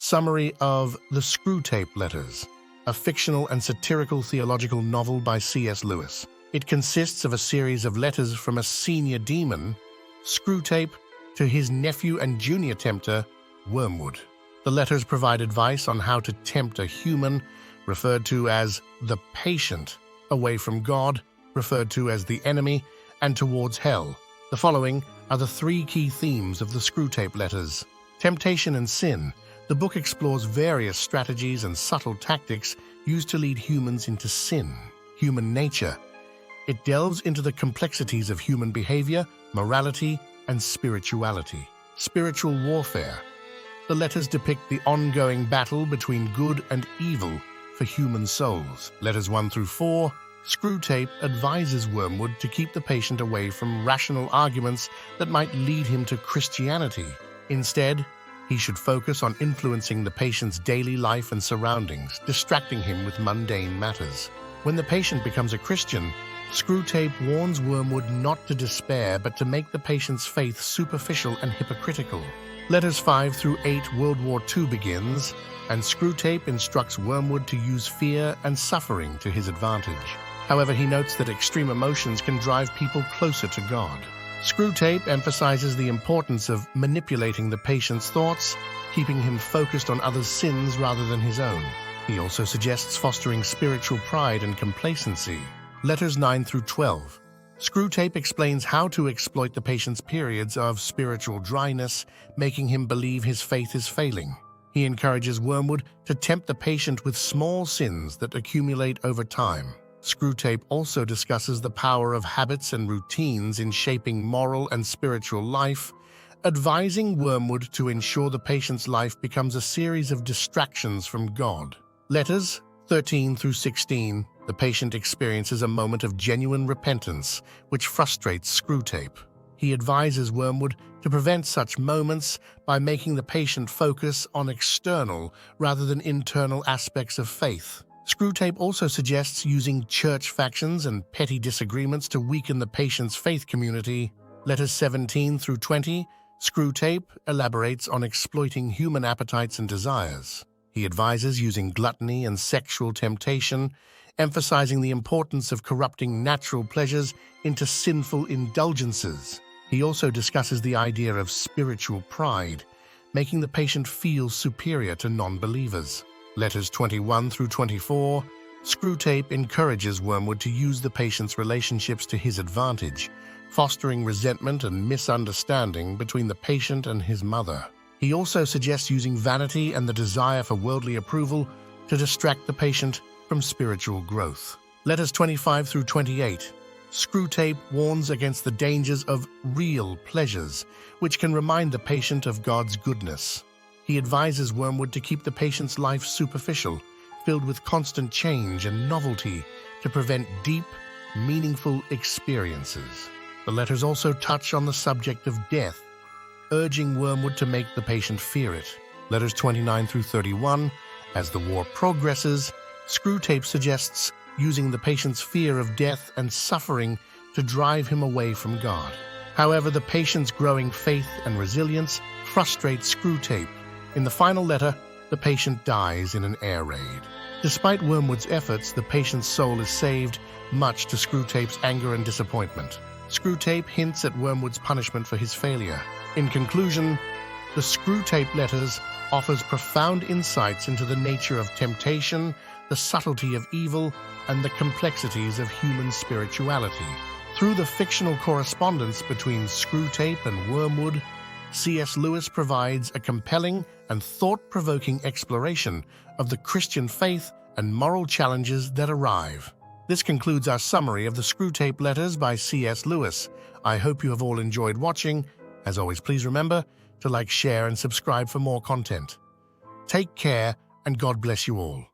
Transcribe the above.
Summary of The Screwtape Letters, a fictional and satirical theological novel by C.S. Lewis. It consists of a series of letters from a senior demon, Screwtape, to his nephew and junior tempter, Wormwood. The letters provide advice on how to tempt a human, referred to as the patient, away from God, referred to as the enemy, and towards hell. The following are the three key themes of the Screwtape Letters. Temptation and sin. The book explores various strategies and subtle tactics used to lead humans into sin, human nature. It delves into the complexities of human behavior, morality, and spirituality. Spiritual warfare. The letters depict the ongoing battle between good and evil for human souls. Letters 1 through 4. Screwtape advises Wormwood to keep the patient away from rational arguments that might lead him to Christianity. Instead, he should focus on influencing the patient's daily life and surroundings, distracting him with mundane matters. When the patient becomes a Christian, Screwtape warns Wormwood not to despair but to make the patient's faith superficial and hypocritical. Letters 5 through 8. World War II begins, and Screwtape instructs Wormwood to use fear and suffering to his advantage. However, he notes that extreme emotions can drive people closer to God. Screwtape emphasizes the importance of manipulating the patient's thoughts, keeping him focused on others' sins rather than his own. He also suggests fostering spiritual pride and complacency. Letters 9 through 12. Screwtape explains how to exploit the patient's periods of spiritual dryness, making him believe his faith is failing. He encourages Wormwood to tempt the patient with small sins that accumulate over time. Screwtape also discusses the power of habits and routines in shaping moral and spiritual life, advising Wormwood to ensure the patient's life becomes a series of distractions from God. Letters 13 through 16. The patient experiences a moment of genuine repentance, which frustrates Screwtape. He advises Wormwood to prevent such moments by making the patient focus on external rather than internal aspects of faith. Screwtape also suggests using church factions and petty disagreements to weaken the patient's faith community. Letters 17 through 20. Screwtape elaborates on exploiting human appetites and desires. He advises using gluttony and sexual temptation, emphasizing the importance of corrupting natural pleasures into sinful indulgences. He also discusses the idea of spiritual pride, making the patient feel superior to non-believers. Letters 21 through 24. Screwtape encourages Wormwood to use the patient's relationships to his advantage, fostering resentment and misunderstanding between the patient and his mother. He also suggests using vanity and the desire for worldly approval to distract the patient from spiritual growth. Letters 25 through 28. Screwtape warns against the dangers of real pleasures, which can remind the patient of God's goodness. He advises Wormwood to keep the patient's life superficial, filled with constant change and novelty, to prevent deep, meaningful experiences. The letters also touch on the subject of death, urging Wormwood to make the patient fear it. Letters 29 through 31. As the war progresses, Screwtape suggests using the patient's fear of death and suffering to drive him away from God. However, the patient's growing faith and resilience frustrates Screwtape. In the final letter, the patient dies in an air raid. Despite Wormwood's efforts, the patient's soul is saved, much to Screwtape's anger and disappointment. Screwtape hints at Wormwood's punishment for his failure. In conclusion, the Screwtape Letters offers profound insights into the nature of temptation, the subtlety of evil, and the complexities of human spirituality. Through the fictional correspondence between Screwtape and Wormwood, C.S. Lewis provides a compelling and thought-provoking exploration of the Christian faith and moral challenges that arrive. This concludes our summary of the Screwtape Letters by C.S. Lewis. I hope you have all enjoyed watching. As always, please remember to like, share, and subscribe for more content. Take care, and God bless you all.